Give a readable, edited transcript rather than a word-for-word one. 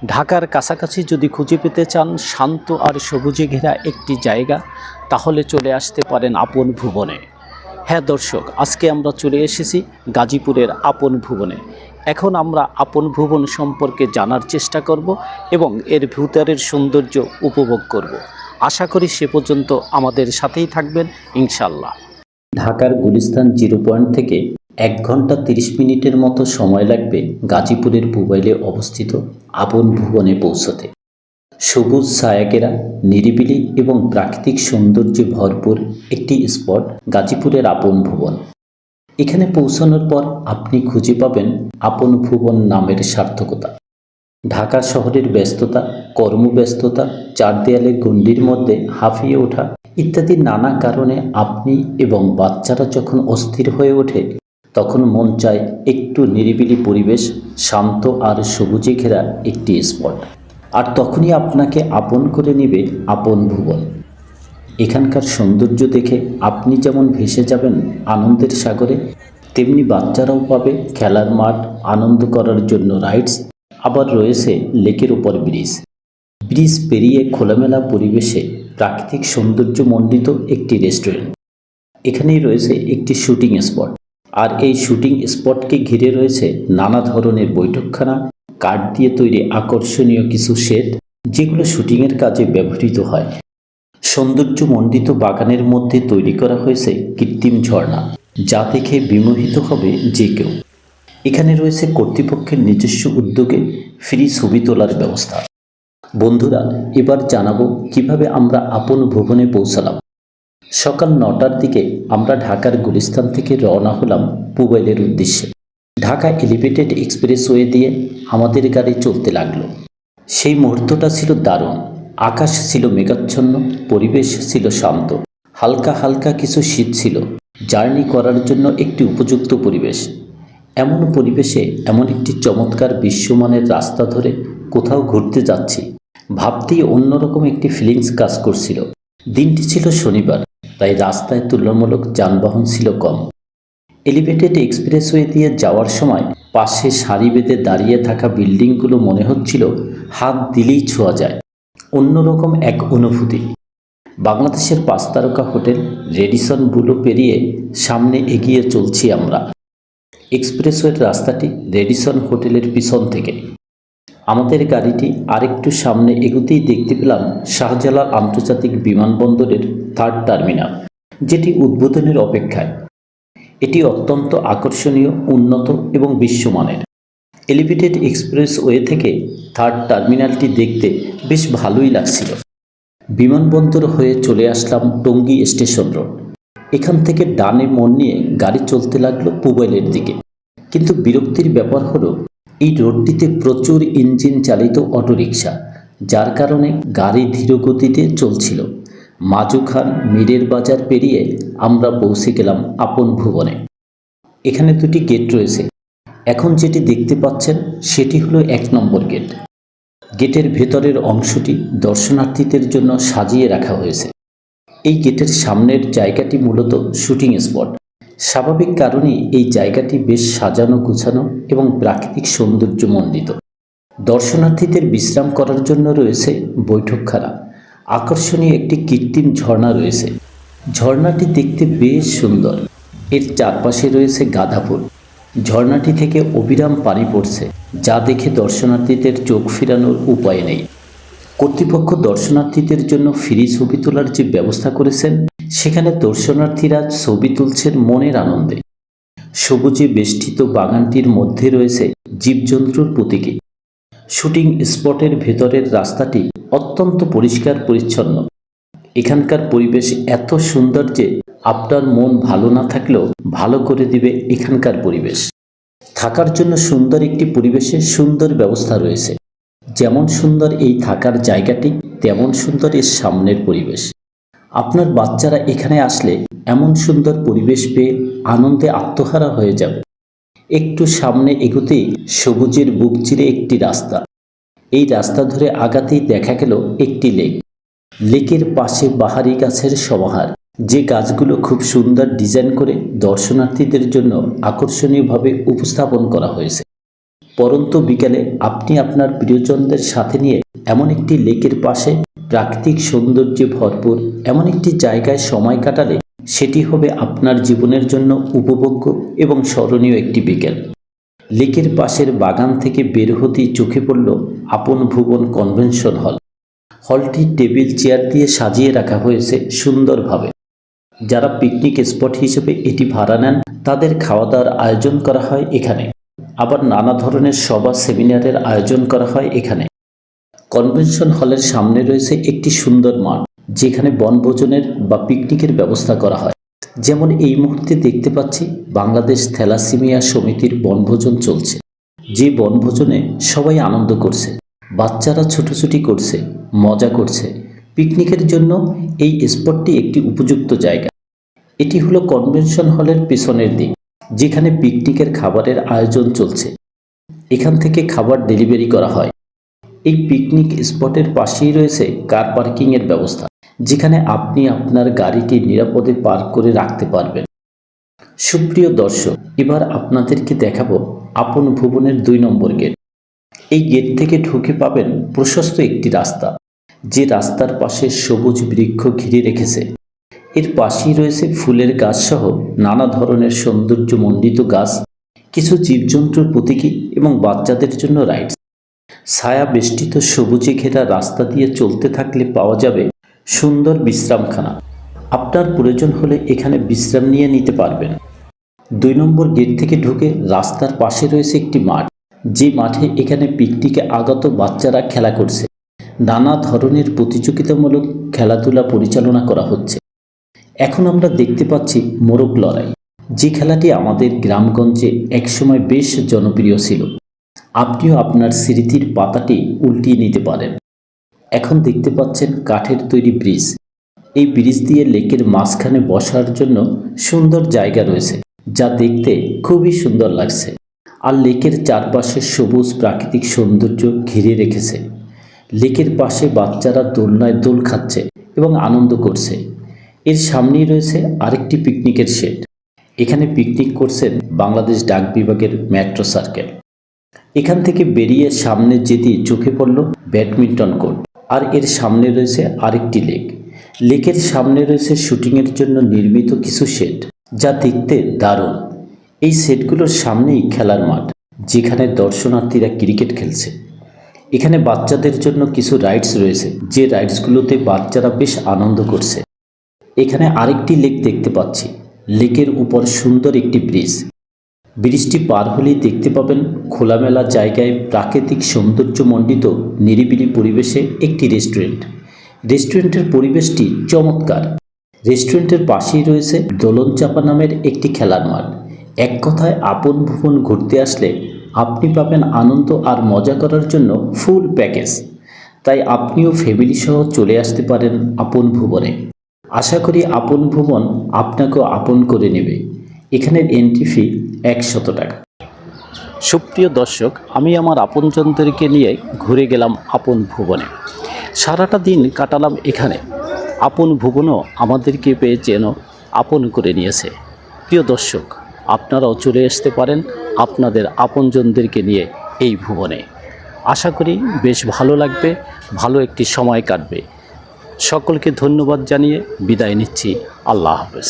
ঢাকার কাছাকাছি যদি খুঁজে পেতে চান শান্ত আর সবুজে ঘেরা একটি জায়গা, তাহলে চলে আসতে পারেন আপন ভুবনে। হ্যাঁ দর্শক, আজকে আমরা চলে এসেছি গাজীপুরের আপন ভুবনে। এখন আমরা আপন ভুবন সম্পর্কে জানার চেষ্টা করব এবং এর ভিতরের সৌন্দর্য উপভোগ করব। আশা করি সে পর্যন্ত আমাদের সাথেই থাকবেন ইনশাল্লাহ। ঢাকার গুলিস্তান 0 পয়েন্ট থেকে 1 ঘন্টা 30 মিনিটের মতো সময় লাগবে গাজীপুরের পুবাইলে অবস্থিত আপন ভুবনে পৌঁছতে। সবুজ ছায়াঘেরা, নিরিবিলি এবং প্রাকৃতিক সৌন্দর্যে ভরপুর একটি স্পট গাজীপুরের আপন ভুবন। এখানে পৌঁছানোর পর আপনি খুঁজে পাবেন আপন ভুবন নামের সার্থকতা। ঢাকা শহরের ব্যস্ততা, কর্মব্যস্ততা, চার দেয়ালের গণ্ডির মধ্যে হাঁফিয়ে ওঠা ইত্যাদি নানা কারণে আপনি এবং বাচ্চারা যখন অস্থির হয়ে ওঠে, তখন মন চায় একটু নিরিবিলি পরিবেশ, শান্ত আর সবুজে ঘেরা একটি স্পট। আর তখনই আপনাকে আপন করে নেবে আপন ভুবন। এখানকার সৌন্দর্য দেখে আপনি যেমন ভেসে যাবেন আনন্দের সাগরে, তেমনি বাচ্চারাও পাবে খেলার মাঠ, আনন্দ করার জন্য রাইডস, আবার রয়েছে লেকের উপর ব্রিজ পেরিয়ে খোলামেলা পরিবেশে প্রাকৃতিক সৌন্দর্যমণ্ডিত একটি রেস্টুরেন্ট। এখানেই রয়েছে একটি শুটিং স্পট, আর এই শুটিং স্পটকে ঘিরে রয়েছে নানা ধরনের বৈঠকখানা, কাঠ দিয়ে তৈরি আকর্ষণীয় কিছু শেড, যেগুলো শুটিংয়ের কাজে ব্যবহৃত হয়। সৌন্দর্যমণ্ডিত বাগানের মধ্যে তৈরি করা হয়েছে কৃত্রিম ঝর্ণা, যা দেখে বিমোহিত হবে যে কেউ। এখানে রয়েছে কর্তৃপক্ষের নিজস্ব উদ্যোগে ফ্রি ছবি তোলার ব্যবস্থা। বন্ধুরা, এবার জানাবো কিভাবে আমরা আপন ভুবনে পৌঁছালাম। সকাল 9টার দিকে আমরা ঢাকার গুলিস্তান থেকে রওনা হলাম পুবাইলের উদ্দেশ্যে। ঢাকা এলিভেটেড এক্সপ্রেসওয়ে দিয়ে আমাদের গাড়ি চলতে লাগলো। সেই মুহূর্তটা ছিল দারুণ। আকাশ ছিল মেঘাচ্ছন্ন, পরিবেশ ছিল শান্ত, হালকা হালকা কিছু শীত ছিল। জার্নি করার জন্য একটি উপযুক্ত পরিবেশ। এমন পরিবেশে এমন একটি চমৎকার বিশ্বমানের রাস্তা ধরে কোথাও ঘুরতে যাচ্ছি, ভাবতেই অন্যরকম একটি ফিলিংস কাজ করছিল। দিনটি ছিল শনিবার, তাই রাস্তায় তুলনামূলক যানবাহন ছিল কম। এলিভেটেড এক্সপ্রেসওয়ে দিয়ে যাওয়ার সময় পাশে সারি বেঁধে দাঁড়িয়ে থাকা বিল্ডিংগুলো মনে হচ্ছিল হাত দিলেই ছোঁয়া যায়। অন্যরকম এক অনুভূতি। বাংলাদেশের 5 তারকা হোটেল রেডিসন ব্লু পেরিয়ে সামনে এগিয়ে চলছি আমরা। এক্সপ্রেসওয়ের রাস্তাটি রেডিসন হোটেলের পিছন থেকে। আমাদের গাড়িটি আরেকটু সামনে এগোতেই দেখতে পেলাম শাহজালাল আন্তর্জাতিক বিমানবন্দরের 3rd টার্মিনাল, যেটি উদ্বোধনের অপেক্ষায়। এটি অত্যন্ত আকর্ষণীয়, উন্নত এবং বিশ্বমানের। এলিভেটেড এক্সপ্রেসওয়ে থেকে 3rd টার্মিনালটি দেখতে বেশ ভালোই লাগছিল। বিমানবন্দর হয়ে চলে আসলাম টঙ্গী স্টেশন রোড। এখান থেকে ডানে মোড় নিয়ে গাড়ি চলতে লাগলো পুবাইলের দিকে। কিন্তু বিরক্তির ব্যাপার হলো, এই রোডটিতে প্রচুর ইঞ্জিন চালিত অটোরিকশা, যার কারণে গাড়ি ধীর গতিতে চলছিল। মাজু খান মীরের বাজার পেরিয়ে আমরা পৌঁছে গেলাম আপন ভুবনে। এখানে 2টি গেট রয়েছে। এখন যেটি দেখতে পাচ্ছেন সেটি হলো 1 নম্বর গেট। গেটের ভেতরের অংশটি দর্শনার্থীদের জন্য সাজিয়ে রাখা হয়েছে। এই গেটের সামনের জায়গাটি মূলত শুটিং স্পট। স্বাভাবিক কারণেই এই জায়গাটি বেশ সাজানো গুছানো এবং প্রাকৃতিক সৌন্দর্যমণ্ডিত। দর্শনার্থীদের বিশ্রাম করার জন্য রয়েছে বৈঠকখানা। আকর্ষণীয় একটি কৃত্রিম ঝর্ণা রয়েছে। ঝর্ণাটি দেখতে বেশ সুন্দর। এর চারপাশে রয়েছে গাঁদা ফুল। ঝর্ণাটি থেকে অবিরাম পানি পড়ছে, যা দেখে দর্শনার্থীদের চোখ ফিরানোর উপায় নেই। কর্তৃপক্ষ দর্শনার্থীদের জন্য ফ্রি ছবি তোলার যে ব্যবস্থা করেছেন, সেখানে দর্শনার্থীরা ছবি তুলছেন মনের আনন্দে। সবুজে বেষ্টিত বাগানটির মধ্যে রয়েছে জীবজন্তুর প্রতীকী। শুটিং স্পটের ভেতরের রাস্তাটি অত্যন্ত পরিষ্কার পরিচ্ছন্ন। এখানকার পরিবেশ এত সুন্দর যে আপনার মন ভালো না থাকলেও ভালো করে দিবে এখানকার পরিবেশ। থাকার জন্য সুন্দর একটি পরিবেশে সুন্দর ব্যবস্থা রয়েছে। যেমন সুন্দর এই থাকার জায়গাটি, তেমন সুন্দর এর সামনের পরিবেশ। আপনার বাচ্চারা এখানে আসলে এমন সুন্দর পরিবেশ পেয়ে আনন্দে আত্মহারা হয়ে যাবে। একটু সামনে এগোতেই সবুজের বুক চিরে একটি রাস্তা। এই রাস্তা ধরে আগাতেই দেখা গেল একটি লেক। লেকের পাশে বাহারি গাছের সমাহার, যে গাছগুলো খুব সুন্দর ডিজাইন করে দর্শনার্থীদের জন্য আকর্ষণীয়ভাবে উপস্থাপন করা হয়েছে। পরন্ত বিকালে আপনি আপনার প্রিয়জনদের সাথে নিয়ে এমন একটি লেকের পাশে প্রাকৃতিক সৌন্দর্যে ভরপুর এমন একটি জায়গায় সময় কাটালে সেটি হবে আপনার জীবনের জন্য উপভোগ্য এবং স্মরণীয় একটি বিকেল। লেকের পাশের বাগান থেকে বের হতেই চোখে পড়ল আপন ভুবন কনভেনশন হল। হলটি টেবিল চেয়ার দিয়ে সাজিয়ে রাখা হয়েছে সুন্দরভাবে। যারা পিকনিক স্পট হিসেবে এটি ভাড়া নেন তাদের খাওয়া দাওয়ার আয়োজন করা হয় এখানে। আবার নানা ধরনের সভা সেমিনারের আয়োজন করা হয় এখানে। কনভেনশন হলের সামনে রয়েছে একটি সুন্দর মাঠ, যেখানে বনভোজনের বা পিকনিকের ব্যবস্থা করা হয়। যেমন এই মুহূর্তে দেখতে পাচ্ছি বাংলাদেশ থ্যালাসেমিয়া সমিতির বনভোজন চলছে। যে বনভোজনে সবাই আনন্দ করছে, বাচ্চারা ছুটোছুটি করছে, মজা করছে। পিকনিকের জন্য এই স্পটটি একটি উপযুক্ত জায়গা। এটি হলো কনভেনশন হলের পেছনের দিক, যেখানে পিকনিকের খাবারের আয়োজন চলছে। এখান থেকে খাবার ডেলিভারি করা হয়। এই পিকনিক স্পটের পাশেই রয়েছে কার পার্কিংয়ের ব্যবস্থা, যেখানে আপনি আপনার গাড়িটি নিরাপদে পার্ক করে রাখতে পারবেন। সুপ্রিয় দর্শক, এবার আপনাদেরকে দেখাবো আপন ভুবনের 2 নম্বর গেট। এই গেট থেকে ঢুকে পাবেন প্রশস্ত একটি রাস্তা, যে রাস্তার পাশে সবুজ বৃক্ষ ঘিরে রেখেছে। এর পাশেই রয়েছে ফুলের গাছ সহ নানা ধরনের সৌন্দর্যমণ্ডিত গাছ, কিছু জীবজন্তুর প্রতীকী এবং বাচ্চাদের জন্য রাইডস। ছায়া বেষ্টিত সবুজে ঘেরা রাস্তা দিয়ে চলতে থাকলে পাওয়া যাবে সুন্দর বিশ্রামখানা। আপনার প্রয়োজন হলে এখানে বিশ্রাম নিয়ে নিতে পারবেন। 2 নম্বর গেট থেকে ঢুকে রাস্তার পাশে রয়েছে একটি মাঠ, যে মাঠে এখানে পিকনিকে আগত বাচ্চারা খেলা করছে। নানা ধরনের প্রতিযোগিতামূলক খেলাধুলা পরিচালনা করা হচ্ছে। এখন আমরা দেখতে পাচ্ছি মোরগ লড়াই, যে খেলাটি আমাদের গ্রামগঞ্জে একসময় বেশ জনপ্রিয় ছিল। আপনিও আপনার স্মৃতির পাতাটি উল্টিয়ে নিতে পারেন। এখন দেখতে পাচ্ছেন কাঠের তৈরি ব্রিজ। এই ব্রিজ দিয়ে লেকের মাঝখানে বসার জন্য সুন্দর জায়গা রয়েছে, যা দেখতে খুবই সুন্দর লাগছে। আর লেকের চারপাশে সবুজ প্রাকৃতিক সৌন্দর্য ঘিরে রেখেছে। লেকের পাশে বাচ্চারা দোলনায় দোল খাচ্ছে এবং আনন্দ করছে। এর সামনেই রয়েছে আরেকটি পিকনিকের শেড। এখানে পিকনিক করছেন বাংলাদেশ ডাক বিভাগের মেট্রো সার্কেল। এখান থেকে বেরিয়ে সামনে যেতেই চোখে পড়ল ব্যাডমিন্টন কোর্ট। আর এর সামনে রয়েছে আরেকটি লেক। লেকের সামনে রয়েছে শুটিংয়ের জন্য নির্মিত কিছু শেড, যা দেখতে দারুণ। এই সেটগুলোর সামনেই খেলার মাঠ, যেখানে দর্শনার্থীরা ক্রিকেট খেলছে। এখানে বাচ্চাদের জন্য কিছু রাইডস রয়েছে, যে রাইডসগুলোতে বাচ্চারা বেশ আনন্দ করছে। এখানে আরেকটি লেক দেখতে পাচ্ছি। লেকের উপর সুন্দর একটি ব্রিজ। ব্রিজটি পার হলেই দেখতে পাবেন খোলামেলা জায়গায় প্রাকৃতিক সৌন্দর্যমণ্ডিত নিরিবিলি পরিবেশে একটি রেস্টুরেন্ট। রেস্টুরেন্টের পরিবেশটি চমৎকার। রেস্টুরেন্টের পাশেই রয়েছে দোলন চাপা নামের একটি খেলার মাঠ। এক কথায় আপন ভুবন ঘুরতে আসলে আপনি পাবেন আনন্দ আর মজা করার জন্য ফুল প্যাকেজ। তাই আপনিও ফ্যামিলি সহ চলে আসতে পারেন আপন ভুবনে। আশা করি আপন ভুবন আপনাকেও আপন করে নেবে। এখানের এন্ট্রি ফি 100 টাকা। সুপ্রিয় দর্শক, আমি আমার আপনজনদেরকে নিয়ে ঘুরে গেলাম আপন ভুবনে। সারাটা দিন কাটালাম এখানে। আপন ভুবনও আমাদেরকে পেয়ে যেন আপন করে নিয়েছে। প্রিয় দর্শক, আপনারাও চলে আসতে পারেন আপনাদের আপনজনদেরকে নিয়ে এই ভুবনে। আশা করি বেশ ভালো লাগবে, ভালো একটি সময় কাটবে। সকলকে ধন্যবাদ জানিয়ে বিদায় নিচ্ছি। আল্লাহ হাফেজ।